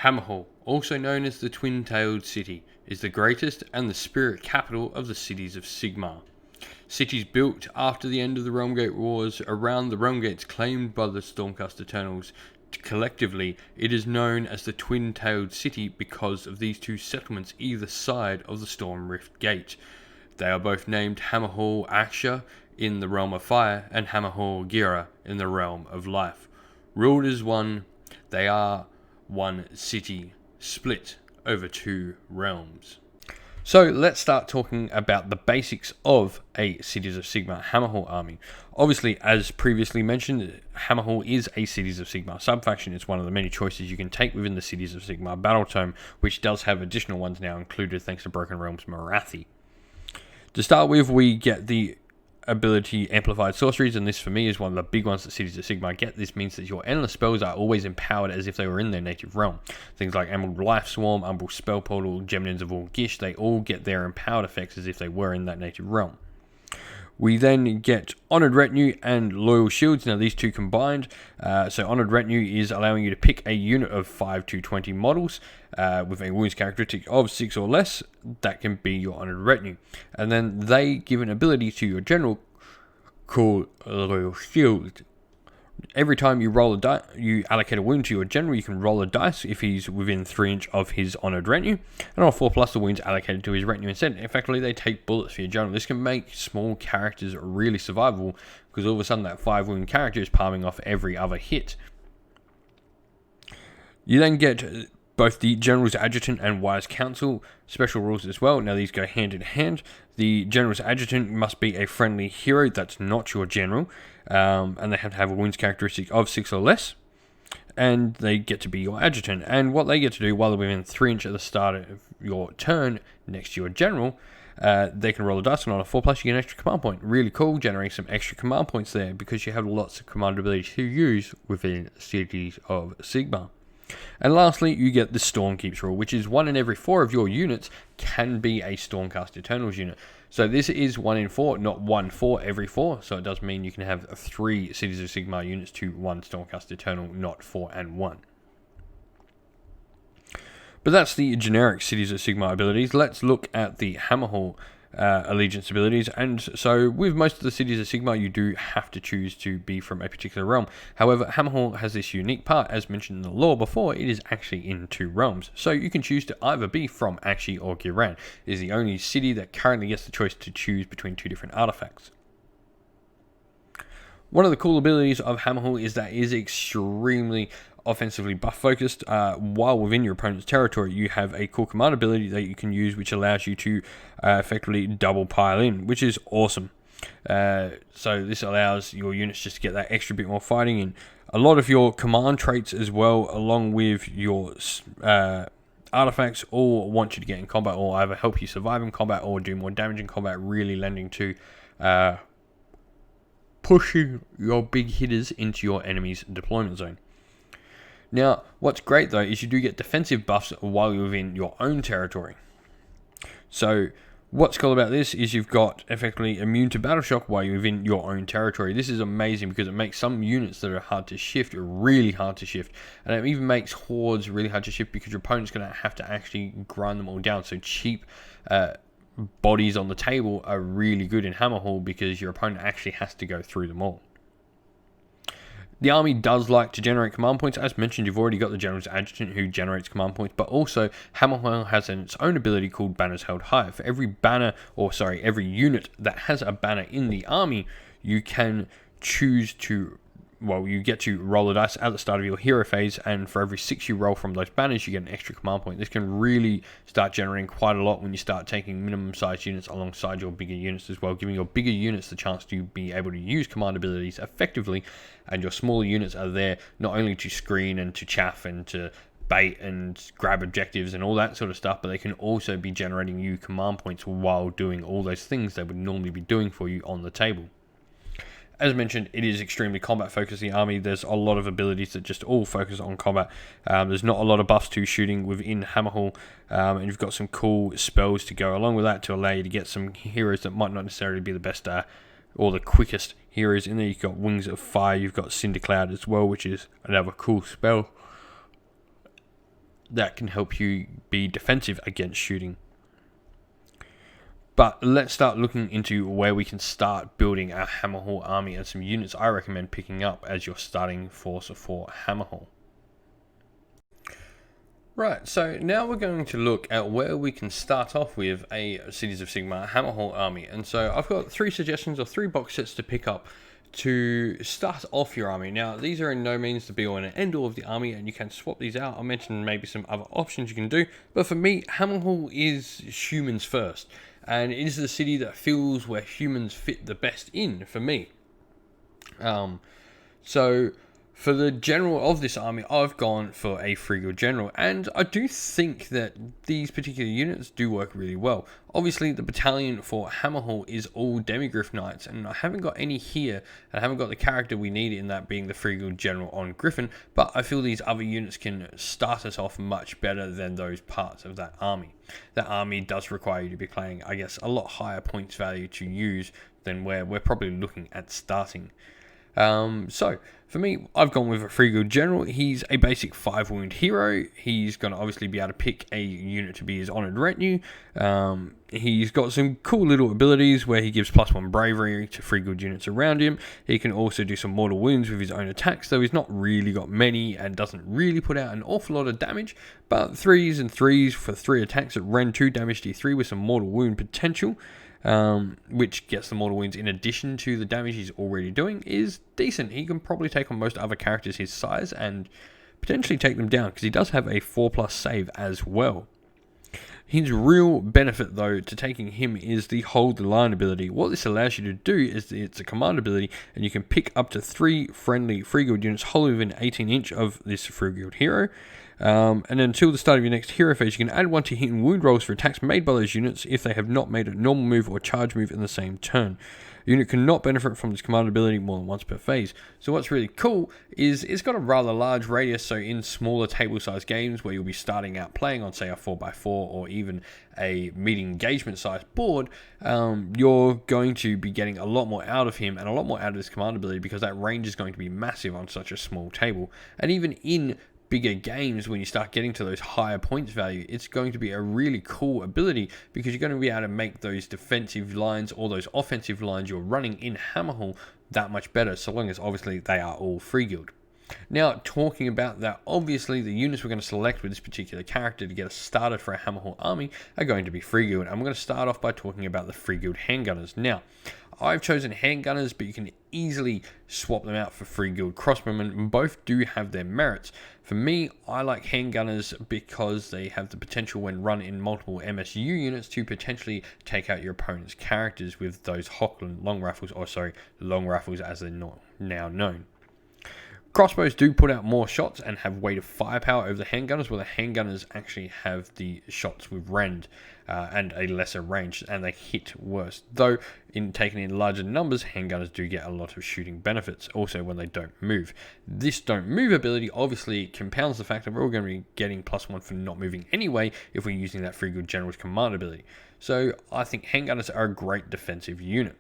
Hammerhal, also known as the Twin-Tailed City, is the greatest and the spirit capital of the Cities of Sigmar. Cities built after the end of the Realmgate Wars around the realm gates claimed by the Stormcast Eternals. Collectively, it is known as the Twin-Tailed City because of these two settlements either side of the Storm Rift Gate. They are both named Hammerhal Aksha in the realm of fire and Hammerhal Gira in the realm of life. Ruled as one, they are one city split over two realms. So let's start talking about the basics of a Cities of Sigmar Hammerhal army. Obviously, as previously mentioned, Hammerhal is a Cities of Sigmar subfaction. It's one of the many choices you can take within the Cities of Sigmar battle tome, which does have additional ones now included thanks to Broken Realms Marathi. To start with, we get the ability Amplified Sorceries, and this for me is one of the big ones that Cities of Sigmar get. This means that your endless spells are always empowered as if they were in their native realm. Things like Emerald Life Swarm, Umbral Spell Portal, Geminins of Orgish, they all get their empowered effects as if they were in that native realm. We then get Honoured Retinue and Loyal Shields. Now these two combined, so Honoured Retinue is allowing you to pick a unit of 5 to 20 models with a wounds characteristic of 6 or less. That can be your Honoured Retinue. And then they give an ability to your general called Loyal Shield. Every time you roll a die, you allocate a wound to your general, you can roll a dice if he's within 3 inches of his Honoured Retinue. And on 4+, the wounds allocated to his retinue instead. Effectively, they take bullets for your general. This can make small characters really survivable, because all of a sudden that 5 wound character is palming off every other hit. You then get both the General's Adjutant and Wise Counsel special rules as well. Now these go hand in hand. The General's Adjutant must be a friendly hero that's not your general, and they have to have a wounds characteristic of 6 or less, and they get to be your adjutant. And what they get to do while they're within 3 inches at the start of your turn next to your general, they can roll a dice, and on a 4+, you get an extra command point. Really cool, generating some extra command points there because you have lots of command ability to use within Cities of Sigmar. And lastly, you get the Stormkeeps rule, which is 1 in every 4 of your units can be a Stormcast Eternals unit. So this is 1 in 4, not 1 for every 4. So it does mean you can have 3 Cities of Sigmar units to 1 Stormcast Eternal, not 4 and 1. But that's the generic Cities of Sigmar abilities. Let's look at the Hammerhal Allegiance abilities. And so with most of the Cities of Sigmar, you do have to choose to be from a particular realm. However, Hammerhal has this unique part. As mentioned in the lore before, it is actually in 2 realms. So you can choose to either be from Akshi or Giran. It is the only city that currently gets the choice to choose between 2 different artifacts. One of the cool abilities of Hammerhal is that it is extremely offensively buff focused. While within your opponent's territory, you have a cool command ability that you can use, which allows you to effectively double pile in, which is awesome. So this allows your units just to get that extra bit more fighting in. A lot of your command traits as well, along with your artifacts, all want you to get in combat, or either help you survive in combat or do more damage in combat, really lending to pushing your big hitters into your enemy's deployment zone. Now, what's great though is you do get defensive buffs while you're within your own territory. So, what's cool about this is you've got effectively immune to battle shock while you're within your own territory. This is amazing because it makes some units that are hard to shift really hard to shift, and it even makes hordes really hard to shift because your opponent's going to have to actually grind them all down. So cheap bodies on the table are really good in Hammerhal because your opponent actually has to go through them all. The army does like to generate command points. As mentioned, you've already got the General's Adjutant who generates command points, but also Hammerhal has its own ability called Banners Held High. For every every unit that has a banner in the army, you can choose to, you get to roll a dice at the start of your hero phase, and for every 6 you roll from those banners, you get an extra command point. This can really start generating quite a lot when you start taking minimum size units alongside your bigger units as well, giving your bigger units the chance to be able to use command abilities effectively, and your smaller units are there not only to screen and to chaff and to bait and grab objectives and all that sort of stuff, but they can also be generating you command points while doing all those things they would normally be doing for you on the table. As mentioned, it is extremely combat focused, the army. There's a lot of abilities that just all focus on combat. There's not a lot of buffs to shooting within Hammerhal, and you've got some cool spells to go along with that to allow you to get some heroes that might not necessarily be the best or the quickest heroes in there. You've got Wings of Fire, you've got Cinder Cloud as well, which is another cool spell. that can help you be defensive against shooting. But let's start looking into where we can start building our Hammerhal army and some units I recommend picking up as your starting force for Hammerhal. Right, so now we're going to look at where we can start off with a Cities of Sigmar Hammerhal army. And so I've got 3 suggestions or 3 box sets to pick up to start off your army. Now, these are in no means the be-all and end-all of the army, and you can swap these out. I'll mention maybe some other options you can do. But for me, Hammerhal is humans first. And it is the city that feels where humans fit the best in, for me. So for the general of this army, I've gone for a Frigil General, and I do think that these particular units do work really well. Obviously, the battalion for Hammerhal is all Demigryph Knights, and I haven't got any here, and I haven't got the character we need in that being the Frigil General on Griffin, but I feel these other units can start us off much better than those parts of that army. That army does require you to be playing, I guess, a lot higher points value to use than where we're probably looking at starting. So, for me, I've gone with a Frigil General. He's a basic 5 wound hero. He's going to obviously be able to pick a unit to be his honoured retinue. He's got some cool little abilities where he gives +1 bravery to Frigil units around him. He can also do some mortal wounds with his own attacks, though he's not really got many and doesn't really put out an awful lot of damage. But 3s and 3s for 3 attacks at Ren 2 damage D3 with some mortal wound potential. Which gets the mortal wounds in addition to the damage he's already doing, is decent. He can probably take on most other characters his size and potentially take them down, because he does have a 4+ save as well. His real benefit, though, to taking him is the Hold the Line ability. What this allows you to do is it's a command ability, and you can pick up to 3 friendly Frigil units wholly within 18 inch of this Frigil hero. And then until the start of your next hero phase, you can add 1 to hit and wound rolls for attacks made by those units if they have not made a normal move or charge move in the same turn. The unit cannot benefit from this command ability more than once per phase. So what's really cool is it's got a rather large radius, so in smaller table size games where you'll be starting out playing on, say, a 4x4 or even a meeting engagement size board, you're going to be getting a lot more out of him and a lot more out of this command ability, because that range is going to be massive on such a small table. And even in bigger games, when you start getting to those higher points value, it's going to be a really cool ability, because you're going to be able to make those defensive lines or those offensive lines you're running in Hammerhal that much better, so long as obviously they are all Frigilled. Now, talking about that, obviously the units we're going to select with this particular character to get us started for a Hammerhal army are going to be Frigilled, and I'm going to start off by talking about the Frigilled handgunners. Now, I've chosen handgunners, but you can easily swap them out for Frigilled crossbowmen, and both do have their merits. For me, I like handgunners because they have the potential, when run in multiple MSU units, to potentially take out your opponent's characters with those Hochland long rifles, long rifles as they're now known. Crossbows do put out more shots and have weight of firepower over the handgunners, where the handgunners actually have the shots with rend and a lesser range, and they hit worse. Though, in taking in larger numbers, handgunners do get a lot of shooting benefits, also when they don't move. This don't move ability obviously compounds the fact that we're all going to be getting +1 for not moving anyway if we're using that Frigil General's command ability. So I think handgunners are a great defensive unit.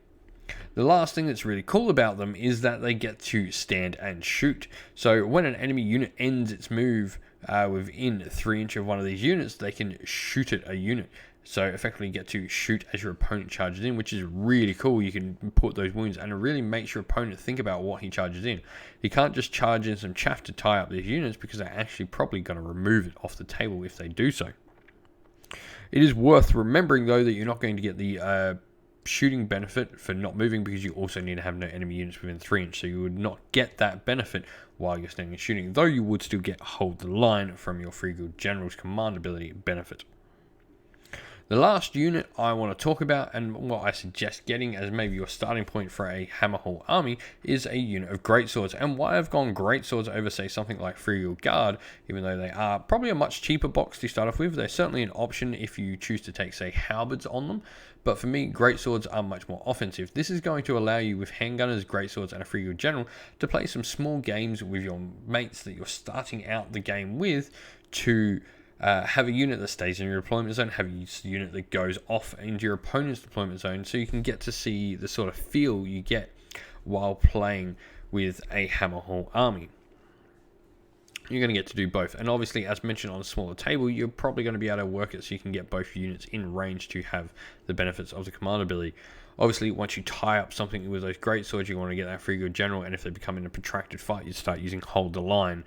The last thing that's really cool about them is that they get to stand and shoot. So when an enemy unit ends its move within 3 inch of one of these units, they can shoot at a unit. So effectively get to shoot as your opponent charges in, which is really cool. You can put those wounds, and it really makes your opponent think about what he charges in. He can't just charge in some chaff to tie up these units, because they're actually probably going to remove it off the table if they do so. It is worth remembering, though, that you're not going to get the shooting benefit for not moving, because you also need to have no enemy units within 3 inch, so you would not get that benefit while you're standing and shooting, though you would still get Hold the Line from your Frigil General's command ability benefit. The last unit I want to talk about, and what I suggest getting as maybe your starting point for a Hammerhal army, is a unit of Greatswords. And why I've gone Greatswords over, say, something like Frigil Guard, even though they are probably a much cheaper box to start off with, they're certainly an option if you choose to take, say, halberds on them. But for me, Greatswords are much more offensive. This is going to allow you, with handgunners, Greatswords, and a Frigil General, to play some small games with your mates that you're starting out the game with, to have a unit that stays in your deployment zone, have a unit that goes off into your opponent's deployment zone, so you can get to see the sort of feel you get while playing with a Hammerhal army. you're going to get to do both. And obviously, as mentioned on a smaller table, you're probably going to be able to work it so you can get both units in range to have the benefits of the command ability. Obviously, once you tie up something with those great swords, you want to get that free good general, and if they become in a protracted fight, you start using hold the line.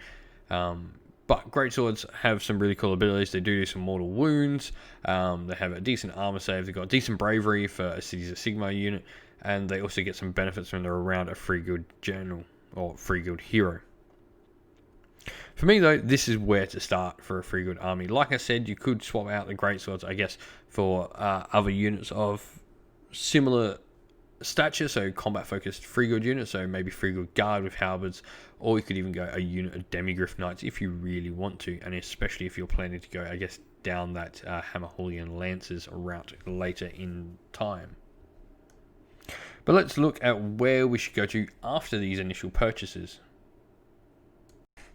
But great swords have some really cool abilities. They do some mortal wounds. They have a decent armor save. They've got decent bravery for a Cities of Sigmar unit, and they also get some benefits when they're around a free good general or free good hero. For me, though, this is where to start for a free good army. Like I said, you could swap out the greatswords, I guess, for other units of similar stature, so combat-focused free good units, so maybe free good guard with halberds, or you could even go a unit of demigriff knights if you really want to, and especially if you're planning to go, I guess, down that Hammerhalian Lancers route later in time. But let's look at where we should go to after these initial purchases.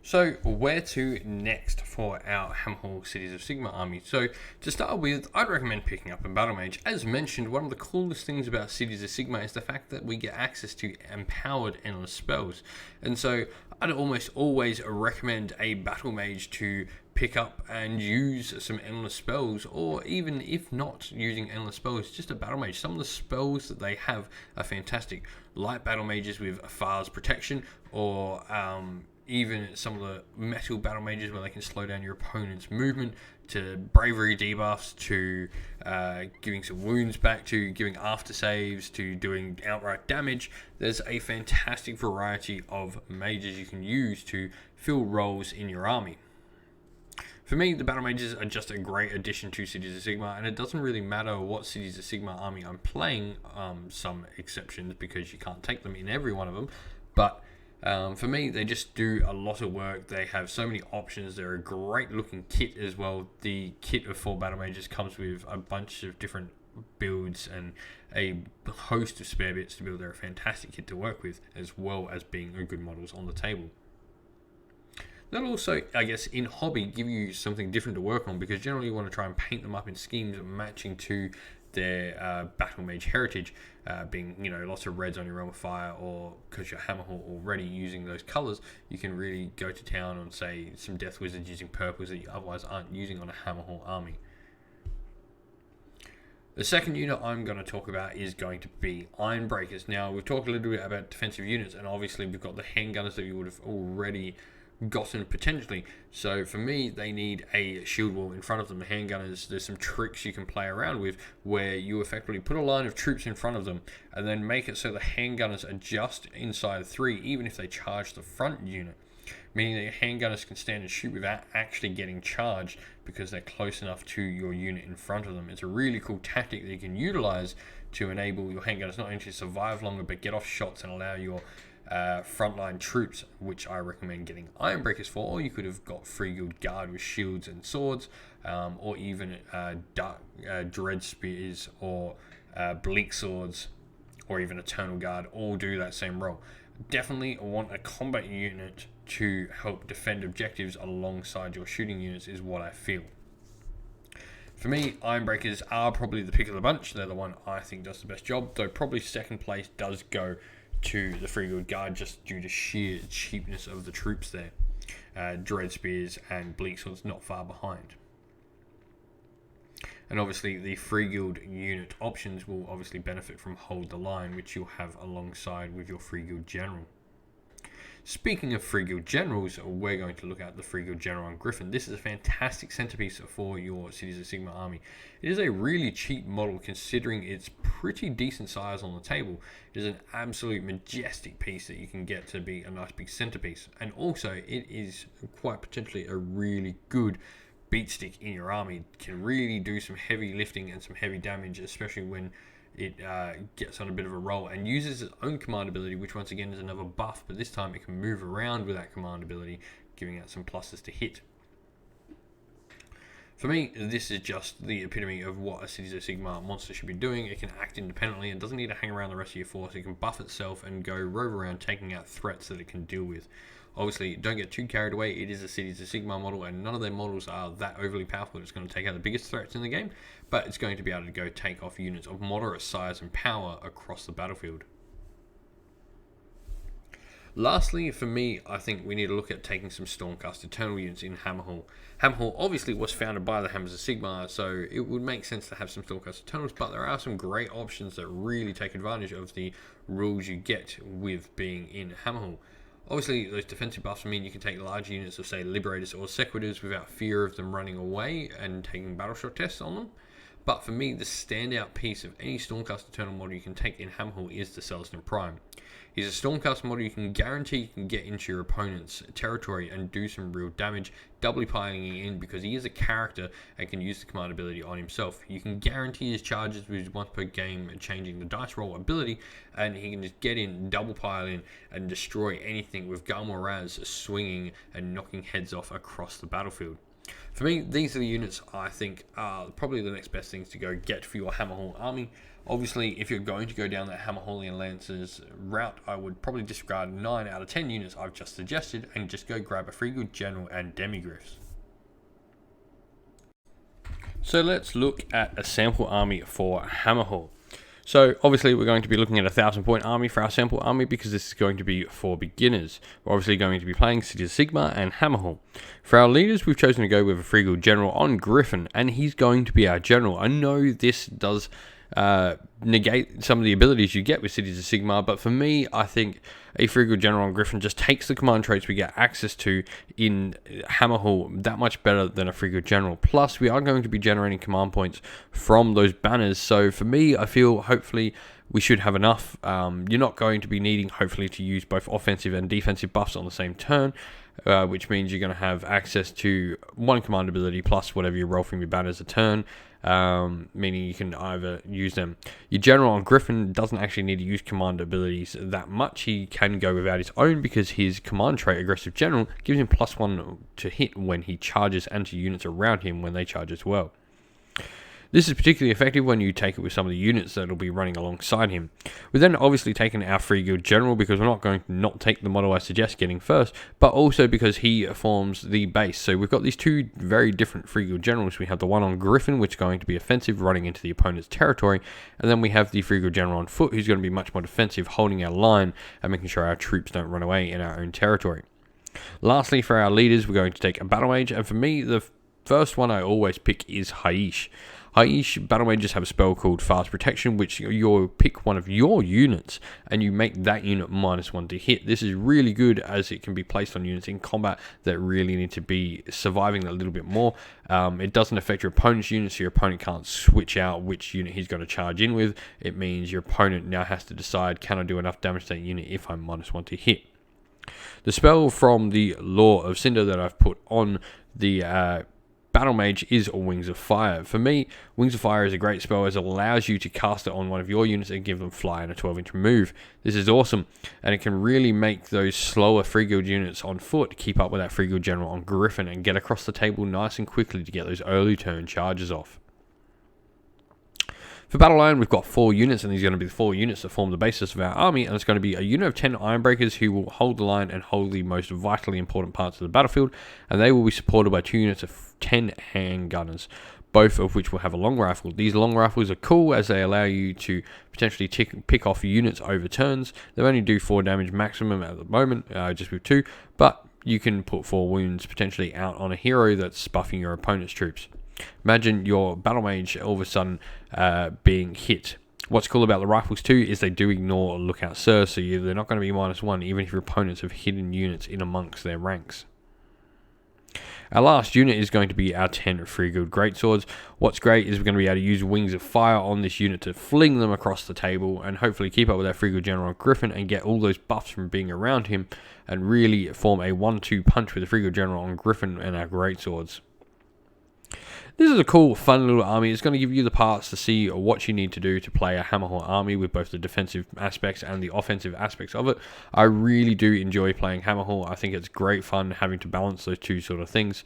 So where to next for our Hammerhal Cities of Sigmar army? So to start with, I'd recommend picking up a Battle Mage. As mentioned, one of the coolest things about Cities of Sigmar is the fact that we get access to empowered endless spells. And so I'd almost always recommend a Battle Mage to pick up and use some endless spells, or even if not using endless spells, just a Battle Mage. Some of the spells that they have are fantastic. Light Battle Mages with Far's Protection, or even some of the metal battle mages where they can slow down your opponent's movement, to bravery debuffs, to giving some wounds back, to giving after saves, to doing outright damage. There's a fantastic variety of mages you can use to fill roles in your army. For me, the battle mages are just a great addition to Cities of Sigmar, and it doesn't really matter what Cities of Sigmar army I'm playing, some exceptions because you can't take them in every one of them, but for me, they just do a lot of work. They have so many options. They're a great looking kit as well. The kit of 4 Battle Mages comes with a bunch of different builds and a host of spare bits to build. They're a fantastic kit to work with, as well as being good models on the table. They'll also, I guess, in hobby, give you something different to work on, because generally you want to try and paint them up in schemes matching to their Battle Mage heritage, being, lots of reds on your Realm of Fire, or because you're Hammerhal already using those colours, you can really go to town on, say, some Death Wizards using purples that you otherwise aren't using on a Hammerhal army. The second unit I'm going to talk about is going to be Ironbreakers. Now, we've talked a little bit about defensive units, and obviously we've got the handgunners that you would have already gotten potentially. So for me, they need a shield wall in front of them. The handgunners, there's some tricks you can play around with where you effectively put a line of troops in front of them and then make it so the handgunners are just inside 3, even if they charge the front unit, meaning that your handgunners can stand and shoot without actually getting charged because they're close enough to your unit in front of them. It's a really cool tactic that you can utilize to enable your handgunners not only to survive longer but get off shots and allow your frontline troops, which I recommend getting Ironbreakers for, or you could have got Free Guild Guard with shields and swords, or even Dread Spears, or Bleak Swords, or even Eternal Guard, all do that same role. Definitely want a combat unit to help defend objectives alongside your shooting units is what I feel. For me, Ironbreakers are probably the pick of the bunch. They're the one I think does the best job, though probably second place does go to the Free Guild Guard just due to sheer cheapness of the troops there. Dread Spears and Bleak Swords not far behind. And obviously the Free Guild unit options will obviously benefit from Hold the Line, which you'll have alongside with your Free Guild General. Speaking of Free Guild Generals, we're going to look at the Free Guild General on Griffin. This is a fantastic centerpiece for your Cities of Sigmar army. It is a really cheap model considering its pretty decent size on the table. It is an absolute majestic piece that you can get to be a nice big centerpiece. And also, it is quite potentially a really good beat stick in your army. It can really do some heavy lifting and some heavy damage, especially when it gets on a bit of a roll and uses its own command ability, which once again is another buff, but this time it can move around with that command ability, giving it some pluses to hit. For me, this is just the epitome of what a Cities of Sigmar monster should be doing. It can act independently and doesn't need to hang around the rest of your force. It can buff itself and go rove around taking out threats that it can deal with. Obviously, don't get too carried away. It is a Cities of Sigmar model, and none of their models are that overly powerful that it's going to take out the biggest threats in the game, but it's going to be able to go take off units of moderate size and power across the battlefield. Lastly, for me, I think we need to look at taking some Stormcast Eternal units in Hammerhal. Hammerhal obviously was founded by the Hammers of Sigmar, so it would make sense to have some Stormcast Eternals, but there are some great options that really take advantage of the rules you get with being in Hammerhal. Obviously, those defensive buffs mean you can take large units of, say, Liberators or Sequitors without fear of them running away and taking battleshot tests on them. But for me, the standout piece of any Stormcast Eternal model you can take in Hammerhal is the Celestin Prime. He's a Stormcast model you can guarantee you can get into your opponent's territory and do some real damage, doubly piling in because he is a character and can use the command ability on himself. You can guarantee his charges with his once per game changing the dice roll ability, and he can just get in, double pile in, and destroy anything with Galmor Raz swinging and knocking heads off across the battlefield. For me, these are the units I think are probably the next best things to go get for your Hammerhal army. Obviously, if you're going to go down that Hammerhalian Lancers route, I would probably disregard 9 out of 10 units I've just suggested and just go grab a Free Good General and Demigryphs. So let's look at a sample army for Hammerhal. So obviously we're going to be looking at a 1,000-point army for our sample army because this is going to be for beginners. We're obviously going to be playing Cities of Sigmar and Hammerhal. For our leaders, we've chosen to go with a Free Good General on Griffin, and he's going to be our general. I know this does negate some of the abilities you get with Cities of Sigmar, but for me, I think a Free Good General on Griffin just takes the command traits we get access to in Hammerhal that much better than a Free Good General. Plus, we are going to be generating command points from those banners, so for me, I feel hopefully we should have enough. You're not going to be needing, hopefully, to use both offensive and defensive buffs on the same turn, which means you're going to have access to one command ability plus whatever you roll from your banners a turn. Meaning you can either use them. Your general on Griffin doesn't actually need to use command abilities that much. He can go without his own because his command trait, Aggressive General, gives him +1 to hit when he charges and to units around him when they charge as well. This is particularly effective when you take it with some of the units that will be running alongside him. We've then obviously taken our Free Good General because we're not going to not take the model I suggest getting first, but also because he forms the base. So we've got these two very different Free Good Generals. We have the one on Griffin, which is going to be offensive, running into the opponent's territory, and then we have the Free Good General on foot, who's going to be much more defensive, holding our line and making sure our troops don't run away in our own territory. Lastly, for our leaders, we're going to take a Battle Mage, and for me, the first one I always pick is Haish. Haish Battle Mages have a spell called Fast Protection, which you'll pick one of your units and you make that unit -1 to hit. This is really good as it can be placed on units in combat that really need to be surviving a little bit more. It doesn't affect your opponent's unit, so your opponent can't switch out which unit he's going to charge in with. It means your opponent now has to decide, can I do enough damage to that unit if I'm -1 to hit. The spell from the Law of Cinder that I've put on the Battle Mage is a Wings of Fire. For me, Wings of Fire is a great spell as it allows you to cast it on one of your units and give them fly and a 12-inch move. This is awesome, and it can really make those slower Free Guild units on foot keep up with that Free Guild General on Griffin and get across the table nice and quickly to get those early turn charges off. For Battle Line, we've got 4 units, and these are going to be the 4 units that form the basis of our army, and it's going to be a unit of 10 Ironbreakers who will hold the line and hold the most vitally important parts of the battlefield, and they will be supported by 2 units of 10 handgunners, both of which will have a long rifle. These long rifles are cool as they allow you to potentially pick off units over turns. They only do 4 damage maximum at the moment, just with 2, but you can put 4 wounds potentially out on a hero that's buffing your opponent's troops. Imagine your Battle Mage all of a sudden being hit. What's cool about the rifles too is they do ignore Lookout Sir, so they're not going to be -1 even if your opponents have hidden units in amongst their ranks. Our last unit is going to be our 10 Free Guild Greatswords. What's great is we're going to be able to use Wings of Fire on this unit to fling them across the table and hopefully keep up with our Free Guild General Griffin and get all those buffs from being around him and really form a 1-2 punch with the Free Guild General on Griffin and our Greatswords. This is a cool, fun little army. It's going to give you the parts to see what you need to do to play a Hammerhal army with both the defensive aspects and the offensive aspects of it. I really do enjoy playing Hammerhal. I think it's great fun having to balance those two sort of things.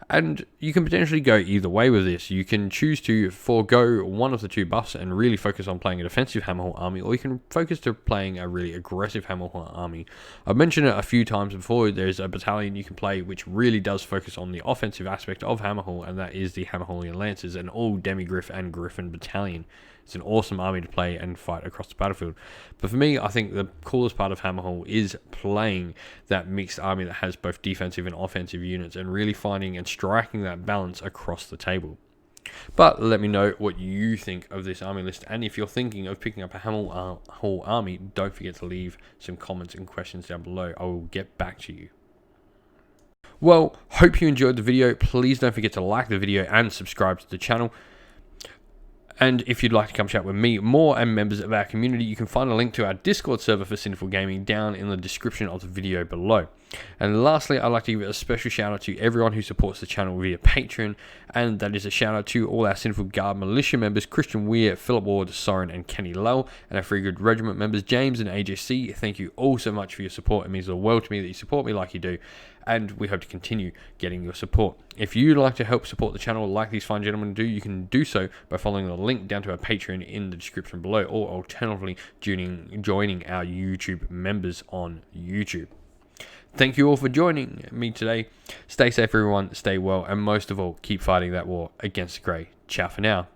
And you can potentially go either way with this. You can choose to forego one of the 2 buffs and really focus on playing a defensive Hammerhal army, or you can focus to playing a really aggressive Hammerhal army. I've mentioned it a few times before. There's a battalion you can play which really does focus on the offensive aspect of Hammerhal, and that is the Hammerhalian Lancers, an all Demigriff and Griffin battalion. It's an awesome army to play and fight across the battlefield. But for me, I think the coolest part of Hammerhal is playing that mixed army that has both defensive and offensive units and really finding and striking that balance across the table. But let me know what you think of this army list, and if you're thinking of picking up a Hammerhal army, don't forget to leave some comments and questions down below. I will get back to you. Well, hope you enjoyed the video. Please don't forget to like the video and subscribe to the channel. And if you'd like to come chat with me more and members of our community, you can find a link to our Discord server for Sinful Gaming down in the description of the video below. And lastly, I'd like to give a special shout out to everyone who supports the channel via Patreon, and that is a shout out to all our Sinful Guard Militia members, Christian Weir, Philip Ward, Soren and Kenny Lull, and our Free Good Regiment members, James and AJC. Thank you all so much for your support. It means the world to me that you support me like you do, and we hope to continue getting your support. If you'd like to help support the channel like these fine gentlemen do, you can do so by following the link down to our Patreon in the description below, or alternatively joining our YouTube members on YouTube. Thank you all for joining me today. Stay safe, everyone. Stay well, and most of all, keep fighting that war against the grey. Ciao for now.